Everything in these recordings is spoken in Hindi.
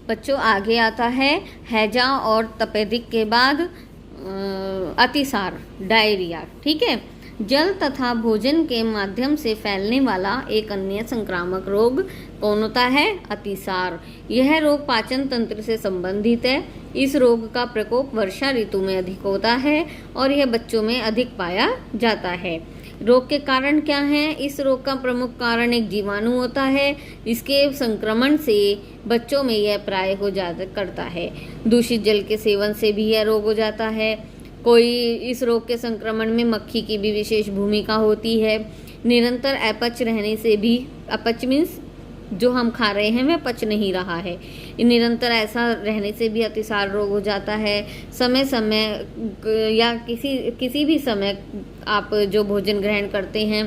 बच्चों आगे आता है हैजा और तपेदिक के बाद अतिसार, डायरिया। ठीक है, जल तथा भोजन के माध्यम से फैलने वाला एक अन्य संक्रामक रोग कौन होता है? अतिसार। यह रोग पाचन तंत्र से संबंधित है। इस रोग का प्रकोप वर्षा ऋतु में अधिक होता है और यह बच्चों में अधिक पाया जाता है। रोग के कारण क्या हैं? इस रोग का प्रमुख कारण एक जीवाणु होता है। इसके संक्रमण से बच्चों में यह प्राय हो जाता करता है। दूषित जल के सेवन से भी यह रोग हो जाता है। इस रोग के संक्रमण में मक्खी की भी विशेष भूमिका होती है। निरंतर अपच रहने से भी, अपच मीन्स जो हम खा रहे हैं वह पच नहीं रहा है, निरंतर ऐसा रहने से भी अतिसार रोग हो जाता है। समय समय या किसी भी समय आप जो भोजन ग्रहण करते हैं,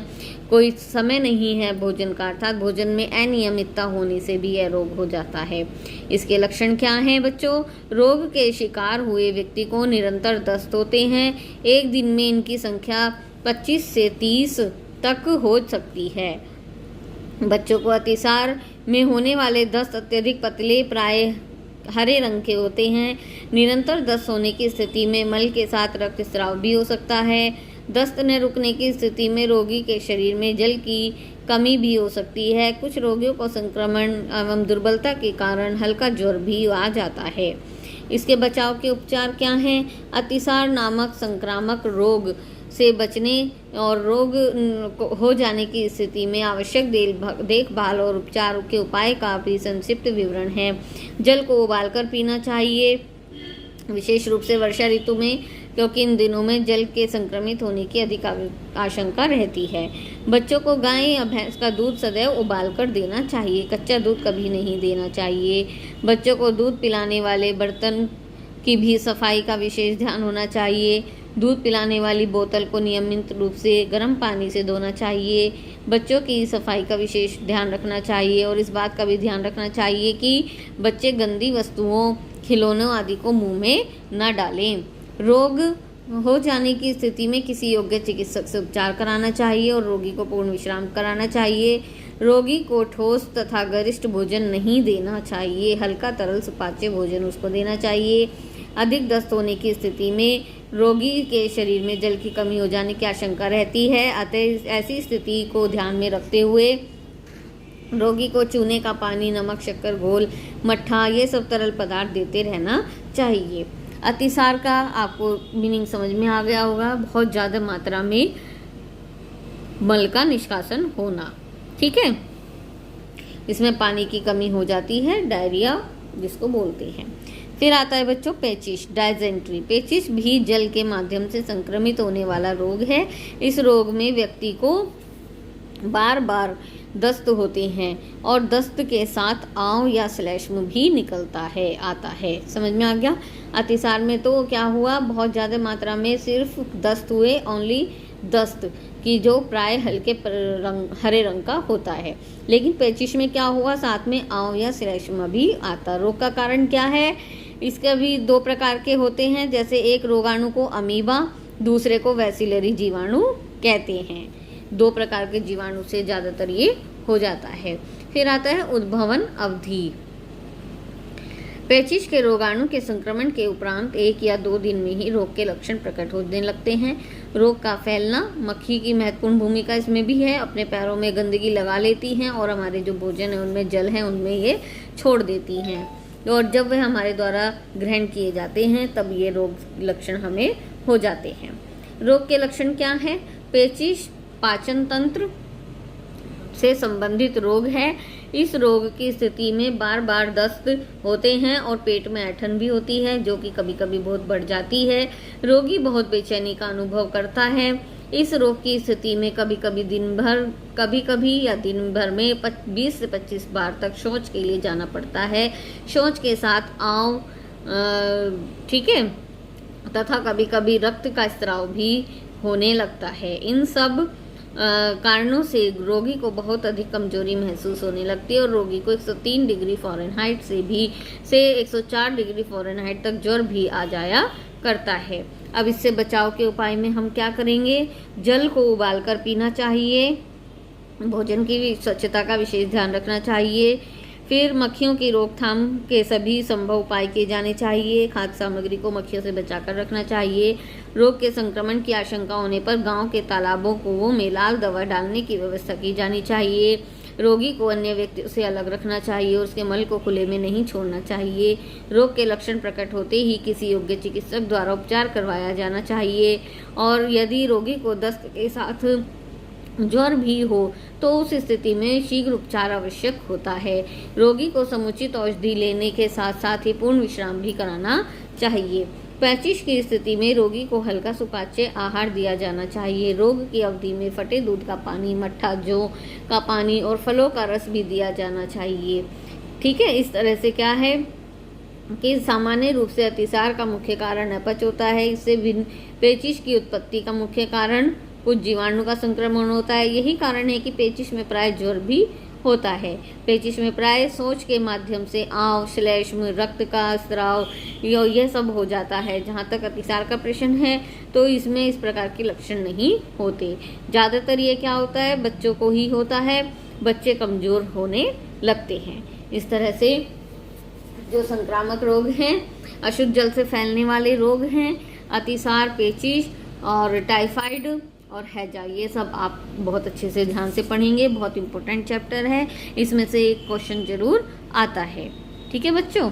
कोई समय नहीं है भोजन का, अर्थात भोजन में अनियमितता होने से भी यह रोग हो जाता है। इसके लक्षण क्या हैं बच्चों? रोग के शिकार हुए व्यक्ति को निरंतर दस्त होते हैं। एक दिन में इनकी संख्या 25 से 30 तक हो सकती है। बच्चों को अतिसार में होने वाले दस्त अत्यधिक पतले, प्राय हरे रंग के होते हैं। निरंतर दस्त होने की स्थिति में मल के साथ रक्तस्राव भी हो सकता है। दस्त न रुकने की स्थिति में रोगी के शरीर में जल की कमी भी हो सकती है। कुछ रोगियों को संक्रमण एवं दुर्बलता के कारण हल्का ज्वर भी आ जाता है। इसके बचाव के उपचार क्या हैं? अतिसार नामक संक्रामक रोग से बचने और रोग हो जाने की स्थिति में आवश्यक देखभाल और उपचार के उपाय का भी संक्षिप्त विवरण है। जल को उबालकर पीना चाहिए, विशेष रूप से वर्षा ऋतु में, क्योंकि इन दिनों में जल के संक्रमित होने की अधिक आशंका रहती है। बच्चों को गाय या भैंस का दूध सदैव उबालकर देना चाहिए, कच्चा दूध कभी नहीं देना चाहिए। बच्चों को दूध पिलाने वाले बर्तन की भी सफाई का विशेष ध्यान होना चाहिए। दूध पिलाने वाली बोतल को नियमित रूप से गर्म पानी से धोना चाहिए। बच्चों की सफाई का विशेष ध्यान रखना चाहिए और इस बात का भी ध्यान रखना चाहिए कि बच्चे गंदी वस्तुओं, खिलौनों आदि को मुंह में न डालें। रोग हो जाने की स्थिति में किसी योग्य चिकित्सक से उपचार कराना चाहिए और रोगी को पूर्ण विश्राम कराना चाहिए। रोगी को ठोस तथा गरिष्ठ भोजन नहीं देना चाहिए, हल्का तरल सुपाच्य भोजन उसको देना चाहिए। अधिक दस्त होने की स्थिति में रोगी के शरीर में जल की कमी हो जाने की आशंका रहती है। अतः ऐसी स्थिति को ध्यान में रखते हुए रोगी को चूने का पानी, नमक, शक्कर घोल, मट्ठा, ये सब तरल पदार्थ देते रहना चाहिए। अतिसार का आपको मीनिंग समझ में आ गया होगा, बहुत ज़्यादा मात्रा में मल का निष्कासन होना। ठीक है, इसमें पानी की कमी हो जाती है, डायरिया जिसको बोलते हैं। फिर आता है बच्चों पेचिश, डायजेंट्री। पेचिश भी जल के माध्यम से संक्रमित होने वाला रोग है। इस रोग में व्यक्ति को बार बार दस्त होते हैं और दस्त के साथ आंव या श्लेष्म भी आता है। समझ में आ गया? अतिसार में तो क्या हुआ, बहुत ज़्यादा मात्रा में सिर्फ दस्त हुए, ओनली दस्त की, जो प्राय हल्के हरे रंग का होता है। लेकिन पेचिश में क्या हुआ, साथ में आंव या श्लेष्म भी आता। रोग का कारण क्या है? इसके भी दो प्रकार के होते हैं, जैसे एक रोगाणु को अमीबा, दूसरे को वैसिलरी जीवाणु कहते हैं। दो प्रकार के जीवाणु से ज़्यादातर ये हो जाता है। फिर आता है उद्भवन अवधि। पेचिश के रोगाणु के संक्रमण के उपरांत 1 या 2 दिन में ही रोग के लक्षण प्रकट होने लगते हैं। रोग का फैलना, मक्खी की महत्वपूर्ण भूमिका इसमें भी है। अपने पैरों में गंदगी लगा लेती हैं और हमारे जो भोजन है उनमें जल है उनमें ये छोड़ देती हैं, और जब वे हमारे द्वारा ग्रहण किए जाते हैं तब ये रोग लक्षण हमें हो जाते हैं। रोग के लक्षण क्या है? पेचिश पाचन तंत्र से संबंधित रोग है। इस रोग की स्थिति में बार बार दस्त होते हैं और पेट में ऐंठन भी होती है, जो कि कभी कभी बहुत बढ़ जाती है। रोगी बहुत बेचैनी का अनुभव करता है। इस रोग की स्थिति में कभी कभी दिन भर में 20 से 25 बार तक शौच के लिए जाना पड़ता है। शौच के साथ आंव, ठीक है, तथा कभी कभी रक्त का स्राव भी होने लगता है। इन सब कारणों से रोगी को बहुत अधिक कमजोरी महसूस होने लगती है और रोगी को 103 डिग्री फ़ारेनहाइट से 104 डिग्री फ़ारेनहाइट तक ज्वर भी आ जाया करता है। अब इससे बचाव के उपाय में हम क्या करेंगे? जल को उबालकर पीना चाहिए, भोजन की स्वच्छता का विशेष ध्यान रखना चाहिए। फिर मक्खियों की रोकथाम के सभी संभव उपाय किए जाने चाहिए। खाद्य सामग्री को मक्खियों से बचाकर रखना चाहिए। रोग के संक्रमण की आशंका होने पर गांव के तालाबों को में लाल दवा डालने की व्यवस्था की जानी चाहिए। रोगी को अन्य व्यक्तियों से अलग रखना चाहिए और उसके मल को खुले में नहीं छोड़ना चाहिए। रोग के लक्षण प्रकट होते ही किसी योग्य चिकित्सक द्वारा उपचार करवाया जाना चाहिए। और यदि रोगी को दस्त के साथ ज्वर भी हो तो उस स्थिति में शीघ्र उपचार आवश्यक होता है। रोगी को समुचित औषधि लेने के साथ साथ ही पूर्ण विश्राम भी कराना चाहिए। पैचिश की स्थिति में रोगी को हल्का सुपाच्य आहार दिया जाना चाहिए। रोग की अवधि में फटे दूध का पानी, मट्ठा, जौ का पानी और फलों का रस भी दिया जाना चाहिए। ठीक है, इस तरह से क्या है कि सामान्य रूप से अतिसार का मुख्य कारण अपच होता है। इससे भिन्न पेचिश की उत्पत्ति का मुख्य कारण कुछ जीवाणु का संक्रमण होता है। यही कारण है कि पेचिश में प्राय ज्वर भी होता है। पेचिश में प्राय सोच के माध्यम से आंव, श्लेष्म, रक्त का स्राव यह सब हो जाता है। जहाँ तक अतिसार का प्रश्न है तो इसमें इस प्रकार के लक्षण नहीं होते। ज़्यादातर ये क्या होता है, बच्चों को ही होता है, बच्चे कमज़ोर होने लगते हैं। इस तरह से जो संक्रामक रोग हैं, अशुद्ध जल से फैलने वाले रोग हैं, अतिसार, पेचिश और टाइफाइड और हैजा, ये सब आप बहुत अच्छे से ध्यान से पढ़ेंगे। बहुत इंपॉर्टेंट चैप्टर है, इसमें से एक क्वेश्चन जरूर आता है। ठीक है बच्चों।